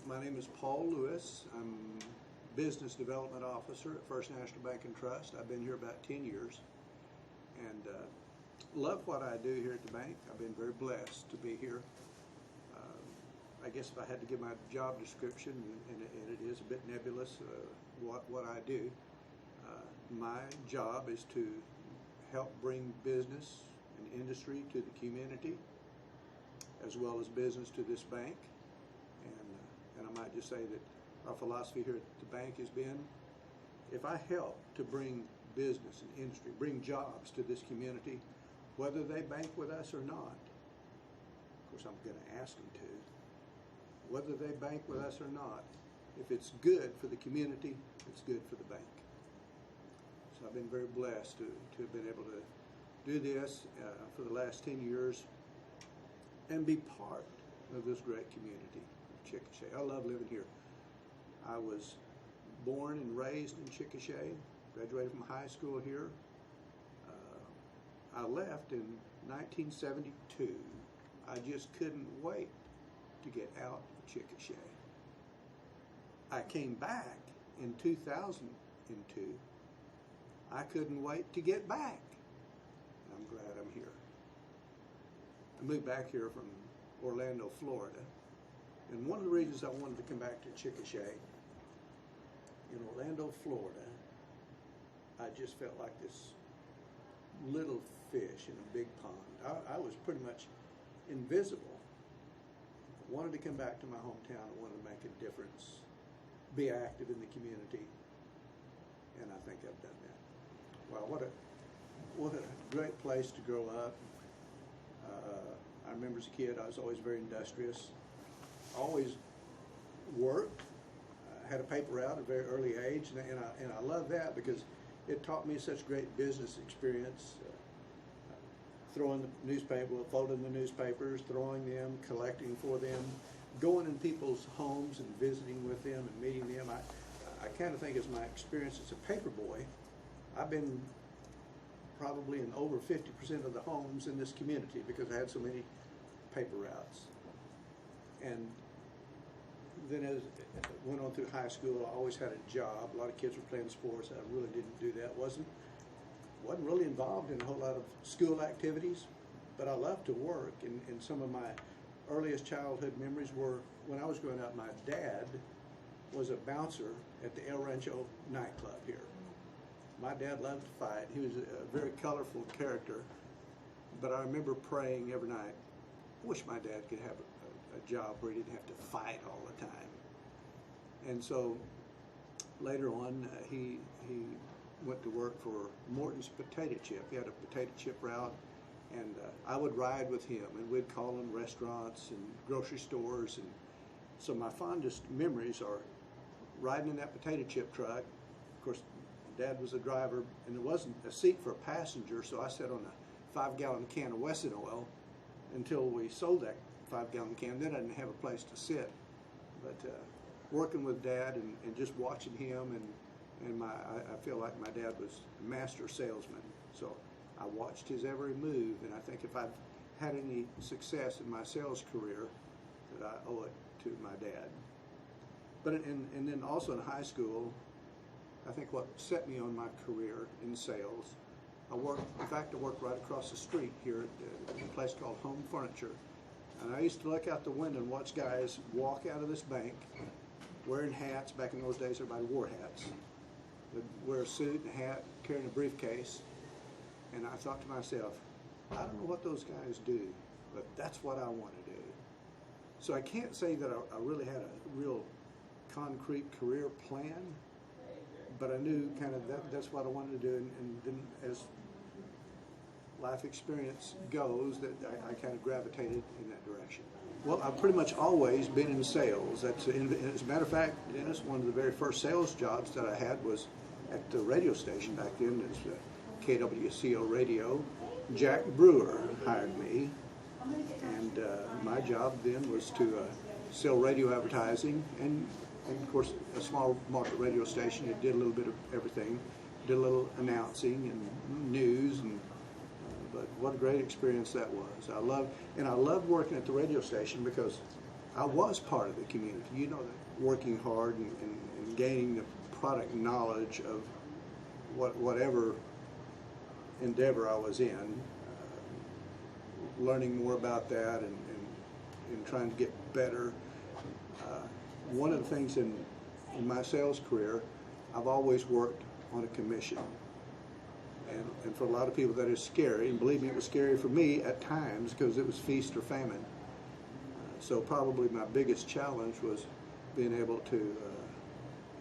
My name is Paul Lewis. I'm Business Development Officer at First National Bank and Trust. I've been here about 10 years and love what I do here at the bank. I've been very blessed to be here. I guess if I had to give my job description, and it is a bit nebulous, what I do, my job is to help bring business and industry to the community, as well as business to this bank. And I might just say that our philosophy here at the bank has been, if I help to bring business and industry, bring jobs to this community, whether they bank with us or not, of course I'm going to ask them to, whether they bank with us or not, if it's good for the community, it's good for the bank. So I've been very blessed to have been able to do this for the last 10 years and be part of this great community of Chickasha. I love living here. I was born and raised in Chickasha, graduated from high school here. I left in 1972. I just couldn't wait to get out of Chickasha. I came back in 2002. I couldn't wait to get back. I'm glad I'm here. I moved back here from Orlando, Florida. And one of the reasons I wanted to come back to Chickasha, in Orlando, Florida, I just felt like this little fish in a big pond. I was pretty much invisible. I wanted to come back to my hometown. I wanted to make a difference, be active in the community, and I think I've done that. Wow, what a great place to grow up. I remember as a kid, I was always very industrious. Always worked. Had a paper route at a very early age, and I love that because it taught me such great business experience. Throwing the newspaper, folding the newspapers, throwing them, collecting for them, going in people's homes and visiting with them and meeting them. I kind of think as my experience as a paper boy, I've been probably in over 50% of the homes in this community because I had so many paper routes. And then as I went on through high school, I always had a job. A lot of kids were playing sports. I really didn't do that. Wasn't really involved in a whole lot of school activities, but I loved to work. And some of my earliest childhood memories were when I was growing up, my dad was a bouncer at the El Rancho nightclub here. My dad loved to fight. He was a very colorful character, but I remember praying every night, I wish my dad could have a job where he didn't have to fight all the time. And so later on, he went to work for Morton's Potato Chip. He had a potato chip route, and I would ride with him, and we'd call in restaurants and grocery stores. And so my fondest memories are riding in that potato chip truck. Of course, Dad was a driver, and there wasn't a seat for a passenger, so I sat on a 5-gallon can of Wesson oil until we sold that 5-gallon can. Then I didn't have a place to sit. But working with Dad and just watching him, and I feel like my dad was a master salesman. So I watched his every move, and I think if I've had any success in my sales career, that I owe it to my dad. But and then also in high school, I think what set me on my career in sales, I worked right across the street here at a place called Home Furniture. And I used to look out the window and watch guys walk out of this bank wearing hats. Back in those days, everybody wore hats. They'd wear a suit and a hat, carrying a briefcase. And I thought to myself, I don't know what those guys do, but that's what I want to do. So I can't say that I really had a real concrete career plan, but I knew kind of that's what I wanted to do. And then as life experience goes, that I kind of gravitated in that direction. Well, I've pretty much always been in sales. As a matter of fact, Dennis, one of the very first sales jobs that I had was at the radio station back then. It's KWCO Radio. Jack Brewer hired me, and my job then was to sell radio advertising and of course a small market radio station. It did a little bit of everything, did a little announcing and news, and but what a great experience that was. I loved working at the radio station because I was part of the community. You know, that working hard and gaining the product knowledge of whatever endeavor I was in, learning more about that and trying to get better. One of the things in my sales career, I've always worked on a commission. And for a lot of people that is scary, and believe me, it was scary for me at times because it was feast or famine. So probably my biggest challenge was being able to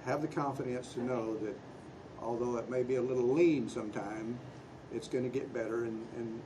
have the confidence to know that although it may be a little lean sometime, it's going to get better, and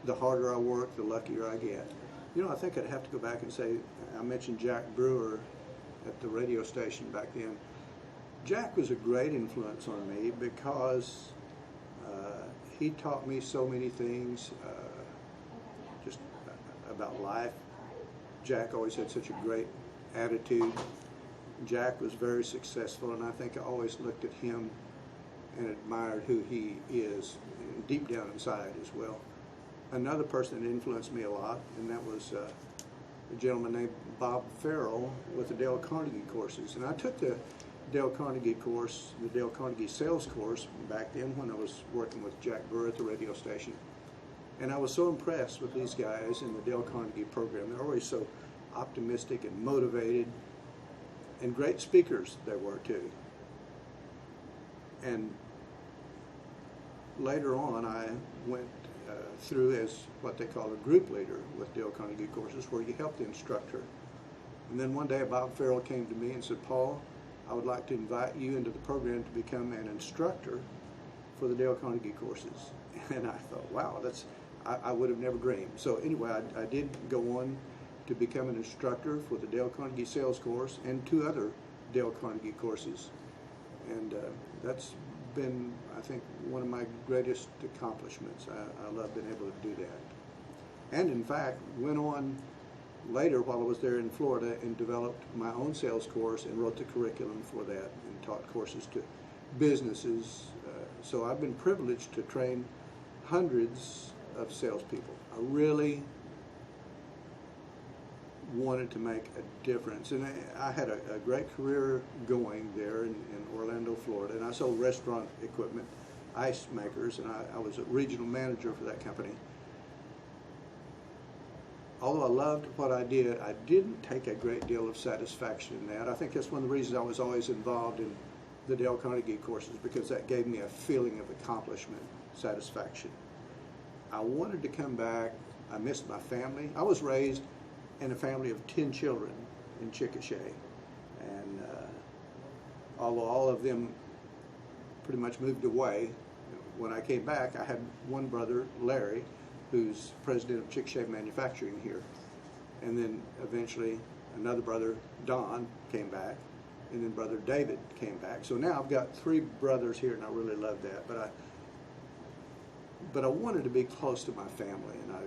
the harder I work, the luckier I get. You know, I think I'd have to go back and say, I mentioned Jack Brewer at the radio station back then. Jack was a great influence on me because he taught me so many things just about life. Jack always had such a great attitude. Jack was very successful, and I think I always looked at him and admired who he is deep down inside as well. Another person that influenced me a lot, and that was a gentleman named Bob Farrell with the Dale Carnegie courses. And I took the Dale Carnegie course, the Dale Carnegie sales course back then when I was working with Jack Brewer at the radio station. And I was so impressed with these guys in the Dale Carnegie program. They're always so optimistic and motivated, and great speakers they were too. And later on I went through as what they call a group leader with Dale Carnegie courses, where you help the instructor. And then one day Bob Farrell came to me and said, "Paul, I would like to invite you into the program to become an instructor for the Dale Carnegie courses." And I thought, wow, I would have never dreamed. So anyway, I did go on to become an instructor for the Dale Carnegie sales course and 2 other Dale Carnegie courses. And that's been, I think, one of my greatest accomplishments. I love being able to do that. And in fact, went on later while I was there in Florida and developed my own sales course and wrote the curriculum for that and taught courses to businesses. So I've been privileged to train hundreds of salespeople. I really wanted to make a difference, and I had a great career going there in Orlando, Florida, and I sold restaurant equipment, ice makers, and I was a regional manager for that company. Although I loved what I didn't take a great deal of satisfaction in that. I think that's one of the reasons I was always involved in the Dale Carnegie courses, because that gave me a feeling of accomplishment, satisfaction. I wanted to come back. I missed my family. I was raised in a family of 10 children in Chickasha, and although all of them pretty much moved away, when I came back, I had one brother, Larry, who's president of Chickasha Manufacturing here, and then eventually another brother, Don, came back, and then brother David came back. So now I've got 3 brothers here, and I really love that. But I wanted to be close to my family, and I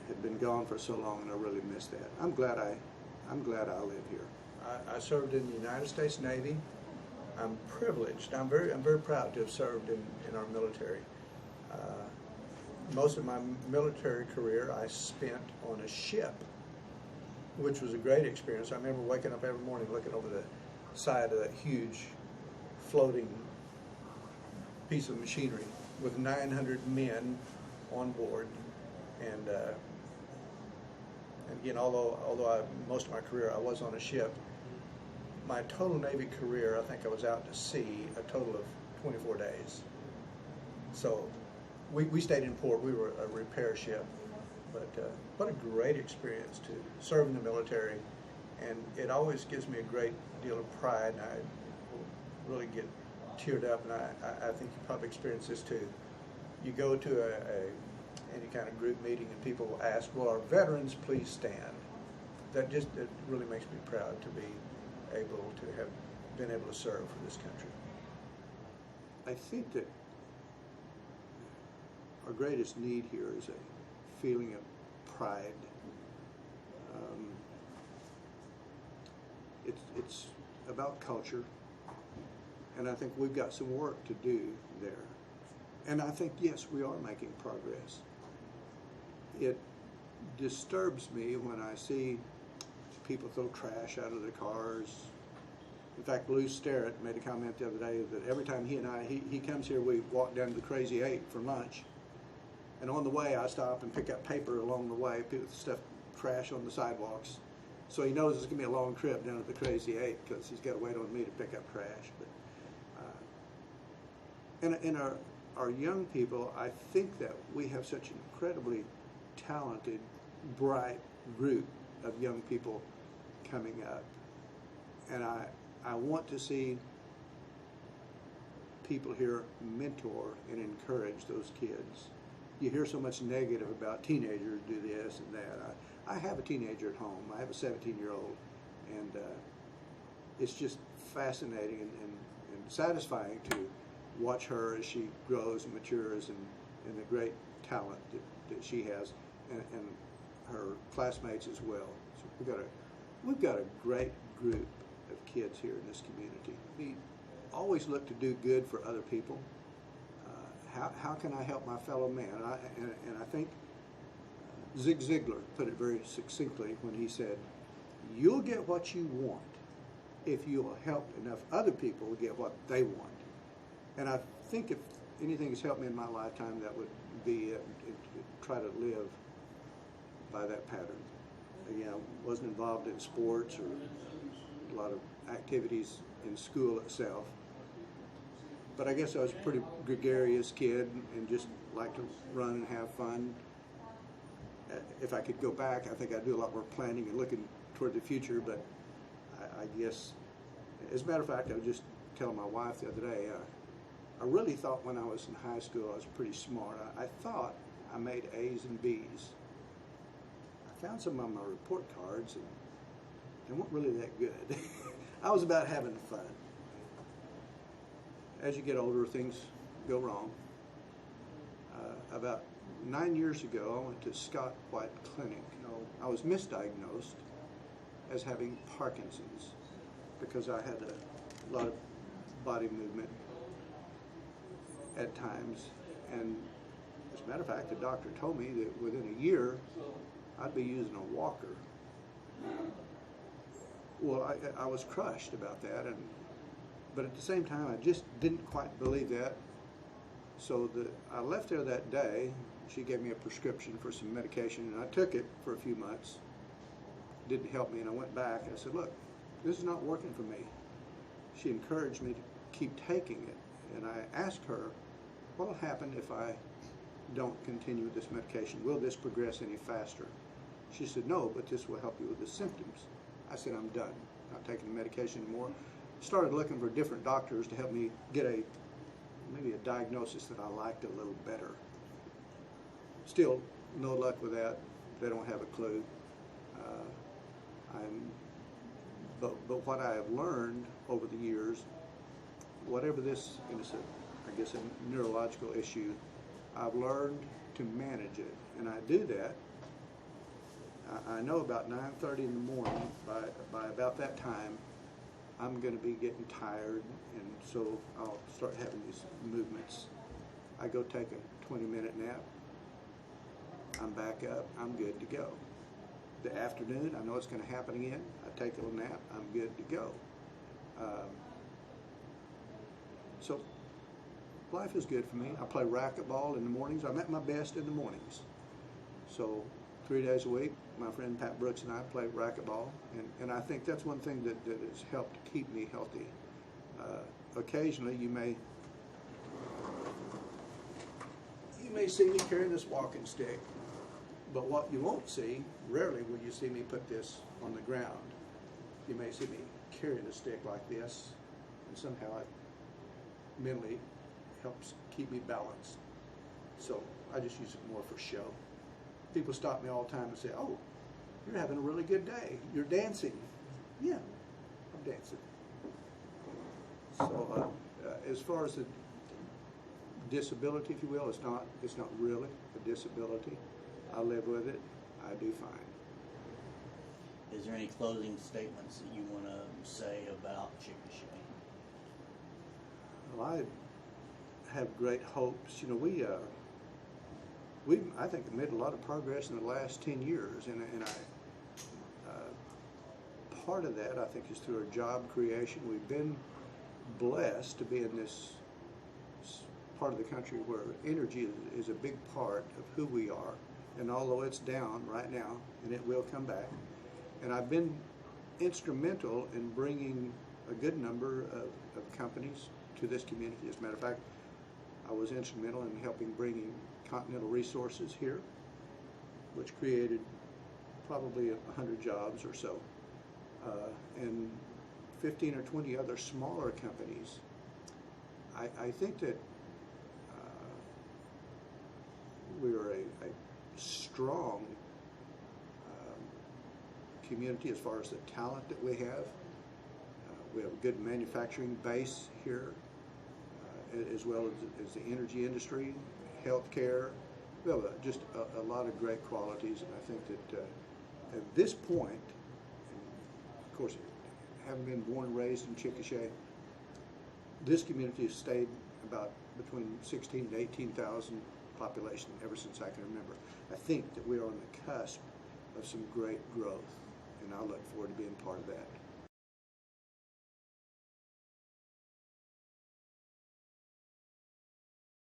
had been gone for so long, and I really missed that. I'm glad I live here. I served in the United States Navy. I'm privileged. I'm very proud to have served in our military. Most of my military career I spent on a ship, which was a great experience. I remember waking up every morning looking over the side of that huge floating piece of machinery with 900 men on board, and again, although most of my career I was on a ship, my total Navy career, I think I was out to sea a total of 24 days. So we stayed in port. We were a repair ship, but what a great experience to serve in the military, and it always gives me a great deal of pride, and I really get teared up, and I think you probably experience this too. You go to any kind of group meeting and people will ask, "Will our veterans please stand?" It really makes me proud to be able to have been able to serve for this country. I think that our greatest need here is a feeling of pride. It's about culture, and I think we've got some work to do there. And I think, yes, we are making progress. It disturbs me when I see people throw trash out of their cars. In fact, Lou Sterrett made a comment the other day that every time he comes here, we walk down to the Crazy Eight for lunch. And on the way, I stop and pick up paper along the way, people stuff trash on the sidewalks. So he knows it's going to be a long trip down to the Crazy Eight because he's got to wait on me to pick up trash. But in our young people, I think that we have such an incredibly talented, bright group of young people coming up. And I want to see people here mentor and encourage those kids. You hear so much negative about teenagers do this and that. I have a teenager at home. I have a 17-year-old, and it's just fascinating and satisfying to watch her as she grows and matures, and the great talent that she has, and her classmates as well. So we've got a great group of kids here in this community. We always look to do good for other people. How can I help my fellow man? And I think Zig Ziglar put it very succinctly when he said, "You'll get what you want if you'll help enough other people get what they want." And I think if anything has helped me in my lifetime, that would be try to live by that pattern. Again, I wasn't involved in sports or a lot of activities in school itself, but I guess I was a pretty gregarious kid and just liked to run and have fun. If I could go back, I think I'd do a lot more planning and looking toward the future, but I guess, as a matter of fact, I was just telling my wife the other day, I really thought when I was in high school I was pretty smart. I thought I made A's and B's. I found some on my report cards and they weren't really that good. I was about having fun. As you get older, things go wrong. About 9 years ago, I went to Scott White Clinic. I was misdiagnosed as having Parkinson's because I had a lot of body movement at times. And as a matter of fact, the doctor told me that within a year, I'd be using a walker. Well, I was crushed about that, but at the same time, I just didn't quite believe that. So I left there that day. She gave me a prescription for some medication, and I took it for a few months. Didn't help me, and I went back, and I said, "Look, this is not working for me." She encouraged me to keep taking it, and I asked her, "What will happen if I don't continue with this medication? Will this progress any faster?" She said, "No, but this will help you with the symptoms." I said, "I'm done. Not taking the medication anymore." Started looking for different doctors to help me get maybe a diagnosis that I liked a little better. Still, no luck with that. They don't have a clue. But what I have learned over the years, whatever this, I guess a neurological issue, I've learned to manage it, and I do that. I know about 9:30 in the morning, by about that time, I'm going to be getting tired, and so I'll start having these movements. I go take a 20-minute nap. I'm back up. I'm good to go. The afternoon, I know it's going to happen again. I take a little nap. I'm good to go. So life is good for me. I play racquetball in the mornings. I'm at my best in the mornings. So 3 days a week, my friend Pat Brooks and I play racquetball, and I think that's one thing that has helped keep me healthy. Occasionally, you may see me carrying this walking stick, but what you won't see, rarely will you see me put this on the ground. You may see me carrying a stick like this, and somehow it mentally helps keep me balanced. So I just use it more for show. People stop me all the time and say, "Oh, you're having a really good day. You're dancing." Yeah, I'm dancing. So as far as the disability, if you will, it's not really a disability. I live with it. I do fine. Is there any closing statements that you want to say about Chickasha? Well, I have great hopes. We I think made a lot of progress in the last 10 years, and part of that, I think, is through our job creation. We've been blessed to be in this part of the country where energy is a big part of who we are. And although it's down right now, and it will come back, and I've been instrumental in bringing a good number of companies to this community. As a matter of fact, I was instrumental in helping bringing Continental Resources here, which created probably 100 jobs or so, and 15 or 20 other smaller companies. I think that we are a strong community as far as the talent that we have. We have a good manufacturing base here, as well as the energy industry, healthcare. We have just a lot of great qualities, and I think that at this point, and of course, having been born and raised in Chickasha, this community has stayed about between 16 and 18,000 population ever since I can remember. I think that we are on the cusp of some great growth, and I look forward to being part of that.